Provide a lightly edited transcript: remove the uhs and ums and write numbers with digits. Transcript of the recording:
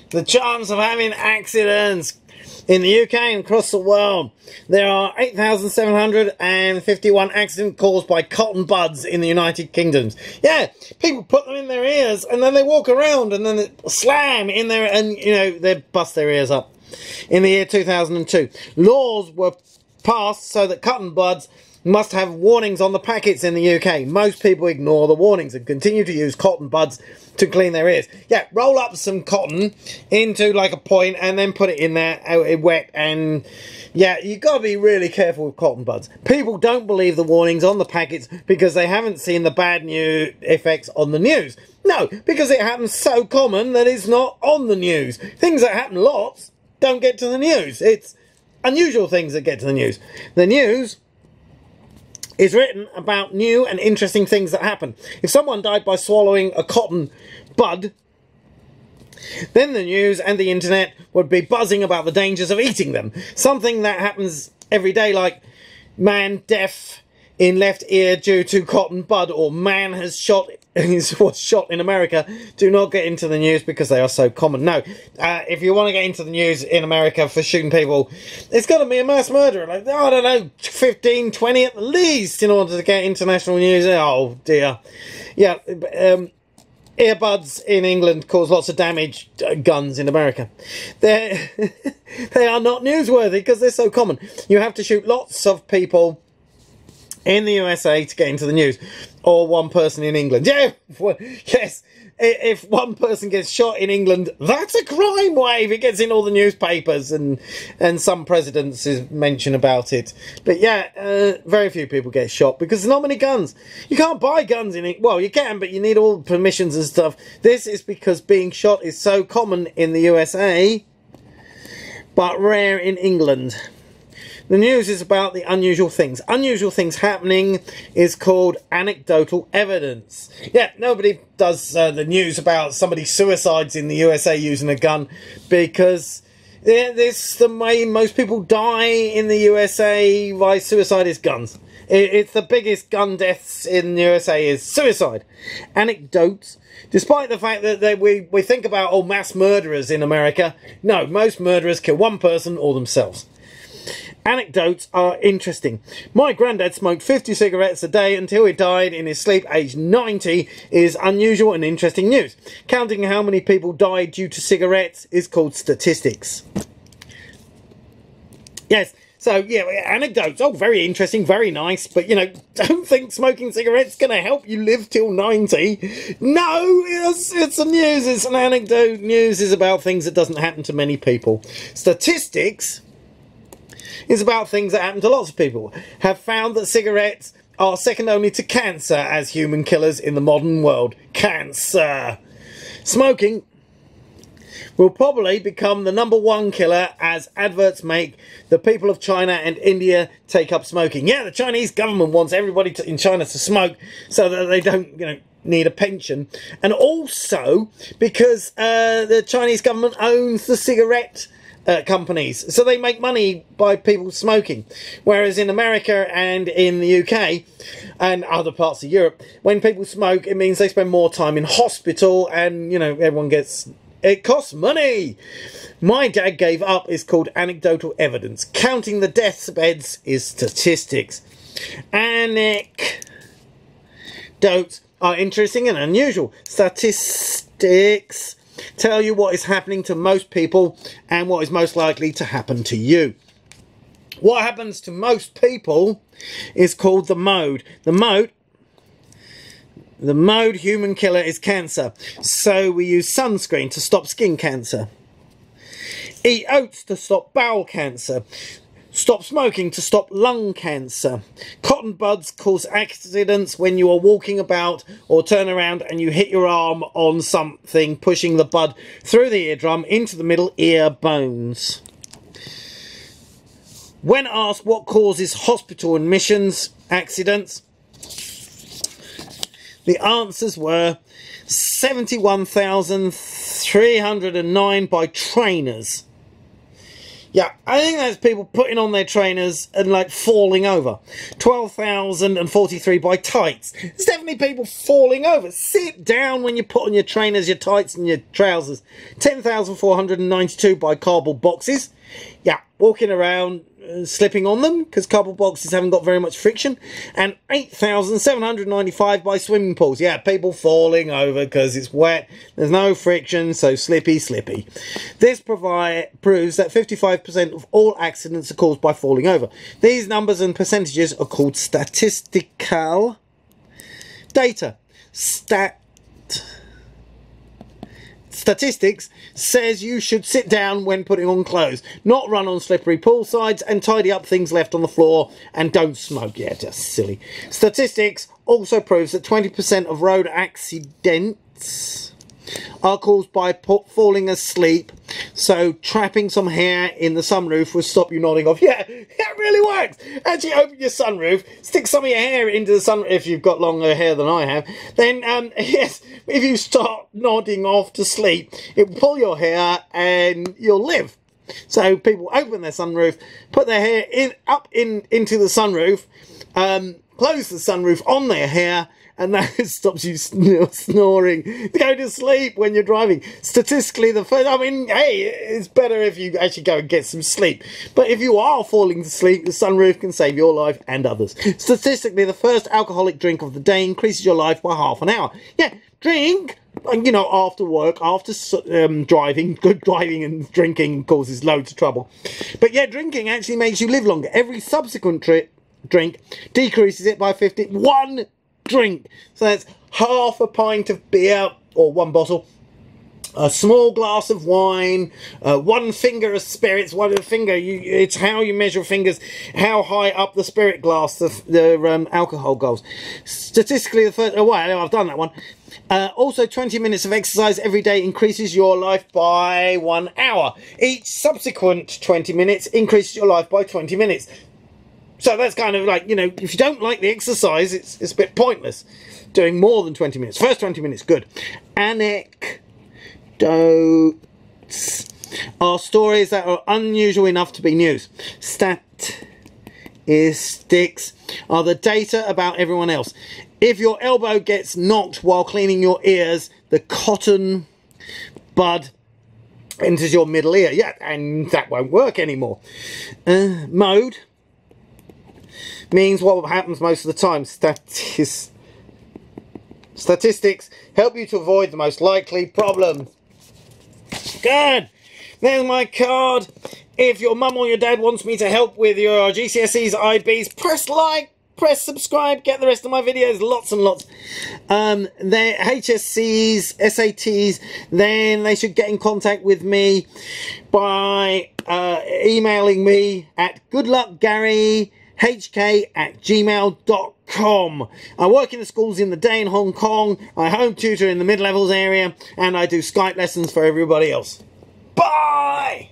The chance of having accidents in the UK and across the world. There are 8,751 accidents caused by cotton buds in the United Kingdom. Yeah, people put them in their ears and then they walk around and then they slam in there and, you know, they bust their ears up. In the year 2002, laws were passed so that cotton buds must have warnings on the packets in the UK. Most people ignore the warnings and continue to use cotton buds to clean their ears. Yeah, roll up some cotton into like a point and then put it in there wet, and yeah, you got to be really careful with cotton buds. People don't believe the warnings on the packets because they haven't seen the bad news effects on the news. No, because it happens so common that it's not on the news. Things that happen lots don't get to the news. It's unusual things that get to the news. The news is written about new and interesting things that happen. If someone died by swallowing a cotton bud, then the news and the internet would be buzzing about the dangers of eating them. Something that happens every day, like man deaf in left ear due to cotton bud, or man was shot in America. Do not get into the news because they are so common. No, if you want to get into the news in America for shooting people, it's got to be a mass murderer. Like, I don't know, 15, 20 at least in order to get international news. Oh dear. Yeah, earbuds in England cause lots of damage. Guns in America, they are not newsworthy because they're so common. You have to shoot lots of people in the USA to get into the news, or one person in England. Yeah, yes, if one person gets shot in England, that's a crime wave. It gets in all the newspapers, and some presidents mention about it. But yeah, very few people get shot because there's not many guns. You can't buy guns in it. Well, you can, but you need all the permissions and stuff. This is because being shot is so common in the USA, but rare in England. The news is about the unusual things. Unusual things happening is called anecdotal evidence. Yeah, nobody does the news about somebody suicides in the USA using a gun, because this is the way most people die in the USA by suicide is guns. It's the biggest gun deaths in the USA is suicide. Anecdotes, despite the fact that we think about mass murderers in America, no, most murderers kill one person or themselves. Anecdotes are interesting. My granddad smoked 50 cigarettes a day until he died in his sleep, aged 90, is unusual and interesting news. Counting how many people died due to cigarettes is called statistics. Yes, so yeah, anecdotes, very interesting, very nice, but you know, don't think smoking cigarettes going to help you live till 90. No, it's a news, it's an anecdote. News is about things that doesn't happen to many people. Statistics is about things that happen to lots of people. Have found that cigarettes are second only to cancer as human killers in the modern world. Cancer. Smoking will probably become the #1 killer as adverts make the people of China and India take up smoking. Yeah, the Chinese government wants everybody in China to smoke so that they don't, need a pension. And also because the Chinese government owns the cigarette companies, so they make money by people smoking, whereas in America and in the UK and other parts of Europe, when people smoke, it means they spend more time in hospital, and everyone gets, it costs money. My dad gave up is called anecdotal evidence. Counting the deathbeds is statistics. Anecdotes are interesting and unusual. Statistics tell you what is happening to most people and what is most likely to happen to you. What happens to most people is called the mode. The mode human killer is cancer. So we use sunscreen to stop skin cancer. Eat oats to stop bowel cancer. Stop smoking to stop lung cancer. Cotton buds cause accidents when you are walking about or turn around and you hit your arm on something, pushing the bud through the eardrum into the middle ear bones. When asked what causes hospital admissions accidents, the answers were 71,309 by trainers. Yeah, I think that's people putting on their trainers and like falling over. 12,043 by tights. It's definitely people falling over. Sit down when you put on your trainers, your tights and your trousers. 10,492 by cardboard boxes. Yeah, walking around slipping on them because cardboard boxes haven't got very much friction. And 8,795 by swimming pools. Yeah, people falling over because it's wet, there's no friction, so slippy. This proves that 55% of all accidents are caused by falling over. These numbers and percentages are called statistical data. Statistics says you should sit down when putting on clothes, not run on slippery pool sides, and tidy up things left on the floor, and don't smoke. Yeah, just silly. Statistics also proves that 20% of road accidents are caused by falling asleep, so trapping some hair in the sunroof will stop you nodding off. Yeah, that really works. Actually, open your sunroof, stick some of your hair into the sunroof if you've got longer hair than I have. Then, yes, if you start nodding off to sleep, it will pull your hair and you'll live. So people open their sunroof, put their hair into the sunroof, close the sunroof on their hair, and that stops you snoring. Go to sleep when you're driving. Statistically, I mean, hey, it's better if you actually go and get some sleep. But if you are falling to sleep, the sunroof can save your life and others. Statistically, the first alcoholic drink of the day increases your life by half an hour. Yeah, drink, you know, after work, after driving. Good driving and drinking causes loads of trouble. But yeah, drinking actually makes you live longer. Every subsequent drink decreases it by 51 drink. So that's half a pint of beer, or one bottle, a small glass of wine, one finger of spirits. One finger, it's how you measure fingers, how high up the spirit glass the alcohol goes. Statistically, the first, well, I've done that one. Also, 20 minutes of exercise every day increases your life by 1 hour. Each subsequent 20 minutes increases your life by 20 minutes. So that's kind of like, you know, if you don't like the exercise, it's a bit pointless doing more than 20 minutes. First 20 minutes, good. Anecdotes are stories that are unusual enough to be news. Statistics are the data about everyone else. If your elbow gets knocked while cleaning your ears, the cotton bud enters your middle ear. Yeah, and that won't work anymore. Mode means what happens most of the time. Statistics help you to avoid the most likely problems. Good. There's my card. If your mum or your dad wants me to help with your GCSEs, IBs, press like, press subscribe, get the rest of my videos, lots and lots. Their HSCs, SATs, then they should get in contact with me by emailing me at goodluckgaryhk@gmail.com. I work in the schools in the day in Hong Kong, I home tutor in the mid-levels area, and I do Skype lessons for everybody else. Bye!